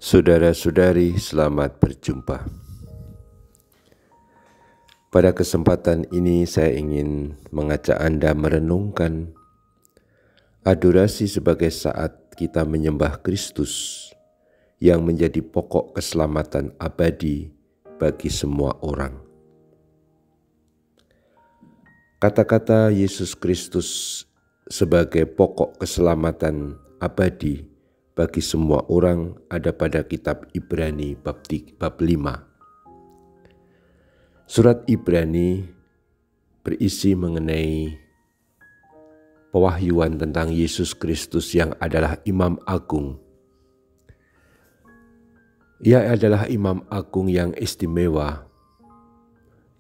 Saudara-saudari, selamat berjumpa. Pada kesempatan ini saya ingin mengajak Anda merenungkan adorasi sebagai saat kita menyembah Kristus yang menjadi pokok keselamatan abadi bagi semua orang. Kata-kata Yesus Kristus sebagai pokok keselamatan abadi bagi semua orang ada pada kitab Ibrani bab 5. Surat Ibrani berisi mengenai pewahyuan tentang Yesus Kristus yang adalah Imam Agung. Ia adalah Imam Agung yang istimewa,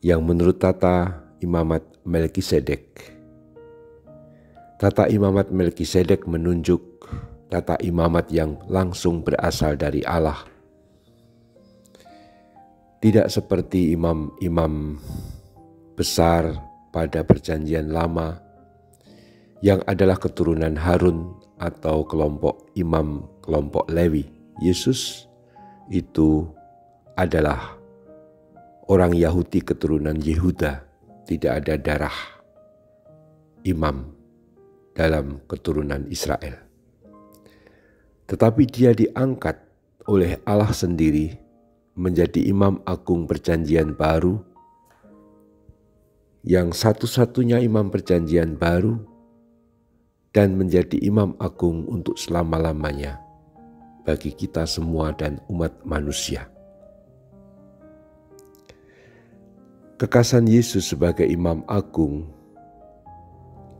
yang menurut tata imamat Melkisedek. Tata imamat Melkisedek menunjuk tata imamat yang langsung berasal dari Allah. Tidak seperti imam-imam besar pada perjanjian lama yang adalah keturunan Harun atau kelompok imam kelompok Lewi. Yesus itu adalah orang Yahudi keturunan Yehuda. Tidak ada darah imam dalam keturunan Israel. Tetapi dia diangkat oleh Allah sendiri menjadi imam agung perjanjian baru, yang satu-satunya imam perjanjian baru, dan menjadi imam agung untuk selama-lamanya bagi kita semua dan umat manusia. Kekasan Yesus sebagai imam agung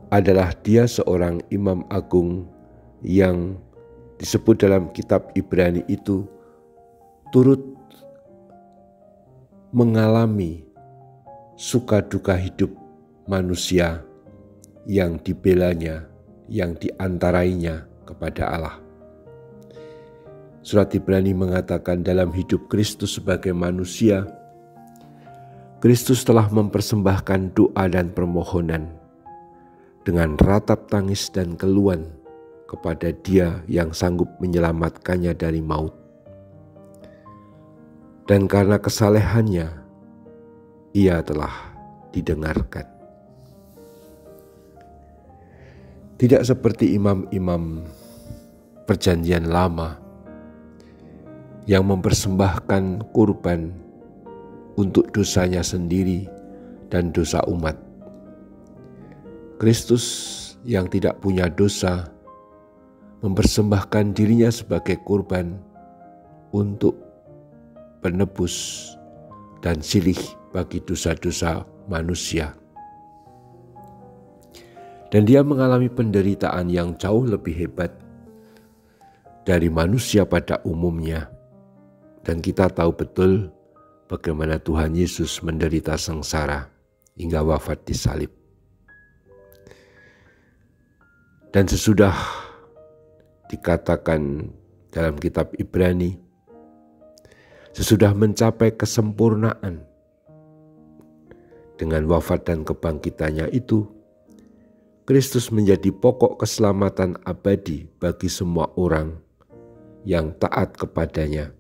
adalah dia seorang imam agung yang disebut dalam kitab Ibrani itu turut mengalami suka duka hidup manusia yang dibelanya, yang diantarainya kepada Allah. Surat Ibrani mengatakan dalam hidup Kristus sebagai manusia, Kristus telah mempersembahkan doa dan permohonan dengan ratap tangis dan keluhan kepada Dia yang sanggup menyelamatkannya dari maut. Dan karena kesalehannya, Ia telah didengarkan. Tidak seperti imam-imam perjanjian lama yang mempersembahkan kurban untuk dosanya sendiri dan dosa umat. Kristus yang tidak punya dosa mempersembahkan dirinya sebagai kurban untuk penebus dan silih bagi dosa-dosa manusia. Dan dia mengalami penderitaan yang jauh lebih hebat dari manusia pada umumnya. Dan kita tahu betul bagaimana Tuhan Yesus menderita sengsara hingga wafat di salib. Dan sesudah dikatakan dalam kitab Ibrani, sesudah mencapai kesempurnaan dengan wafat dan kebangkitannya itu, Kristus menjadi pokok keselamatan abadi bagi semua orang yang taat kepadanya.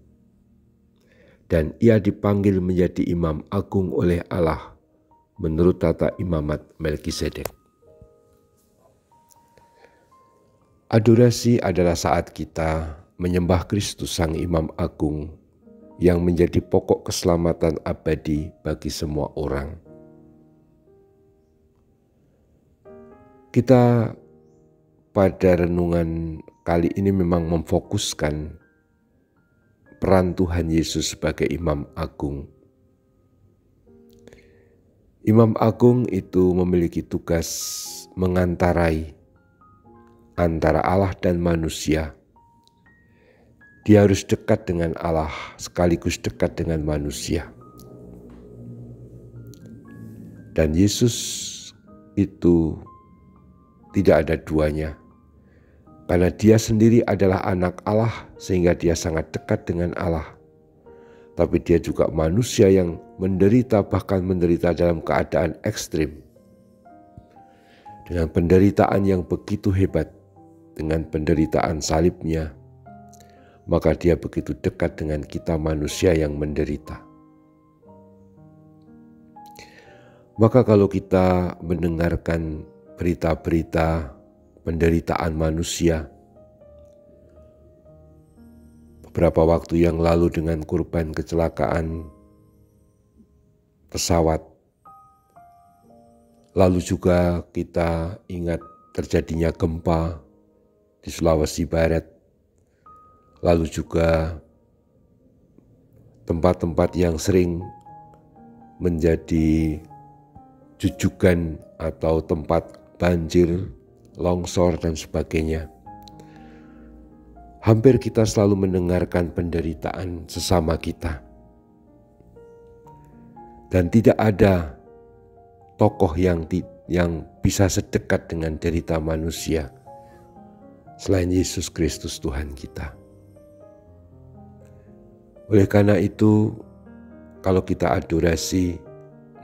Dan ia dipanggil menjadi imam agung oleh Allah menurut tata imamat Melkisedek. Adorasi adalah saat kita menyembah Kristus Sang Imam Agung yang menjadi pokok keselamatan abadi bagi semua orang. Kita pada renungan kali ini memang memfokuskan peran Tuhan Yesus sebagai Imam Agung. Imam Agung itu memiliki tugas mengantarai antara Allah dan manusia. Dia harus dekat dengan Allah sekaligus dekat dengan manusia. Dan Yesus itu tidak ada duanya. Karena dia sendiri adalah anak Allah sehingga dia sangat dekat dengan Allah. Tapi dia juga manusia yang menderita, bahkan menderita dalam keadaan ekstrim. Dengan penderitaan yang begitu hebat, dengan penderitaan salibnya, maka Dia begitu dekat dengan kita manusia yang menderita. Maka kalau kita mendengarkan berita-berita penderitaan manusia, beberapa waktu yang lalu dengan korban kecelakaan pesawat, lalu juga kita ingat terjadinya gempa di Sulawesi Barat, lalu juga tempat-tempat yang sering menjadi jujukan atau tempat banjir, longsor dan sebagainya. Hampir kita selalu mendengarkan penderitaan sesama kita. Dan tidak ada tokoh yang bisa sedekat dengan derita manusia selain Yesus Kristus Tuhan kita. Oleh karena itu, kalau kita adorasi,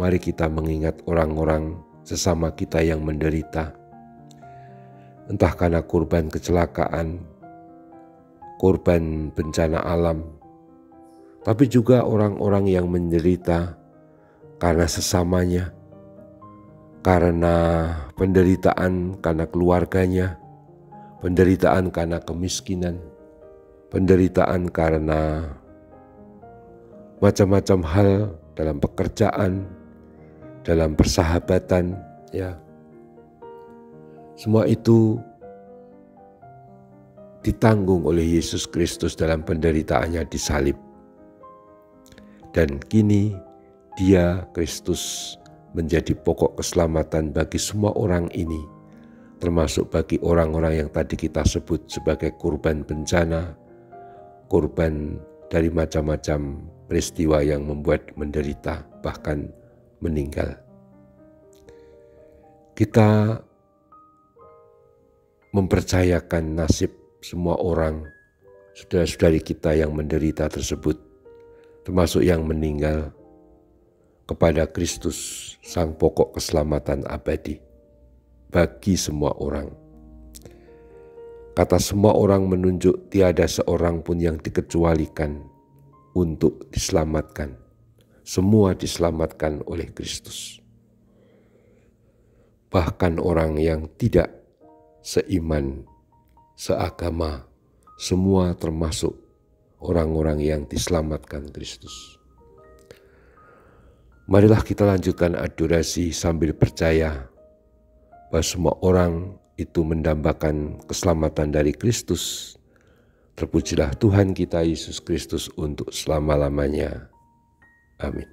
mari kita mengingat orang-orang sesama kita yang menderita. Entah karena korban kecelakaan, korban bencana alam, tapi juga orang-orang yang menderita karena sesamanya, karena penderitaan karena keluarganya, penderitaan karena kemiskinan, penderitaan karena macam-macam hal dalam pekerjaan, dalam persahabatan, ya. Semua itu ditanggung oleh Yesus Kristus dalam penderitaannya di salib. Dan kini Dia, Kristus, menjadi pokok keselamatan bagi semua orang ini, termasuk bagi orang-orang yang tadi kita sebut sebagai korban bencana, korban dari macam-macam peristiwa yang membuat menderita, bahkan meninggal. Kita mempercayakan nasib semua orang, saudara-saudari kita yang menderita tersebut, termasuk yang meninggal, kepada Kristus, Sang Pokok Keselamatan abadi bagi semua orang. Kata semua orang menunjuk tiada seorang pun yang dikecualikan untuk diselamatkan. Semua diselamatkan oleh Kristus. Bahkan orang yang tidak seiman, seagama, semua termasuk orang-orang yang diselamatkan Kristus. Marilah kita lanjutkan adorasi sambil percaya bahwa semua orang itu mendambakan keselamatan dari Kristus. Terpujilah Tuhan kita Yesus Kristus untuk selama-lamanya. Amin.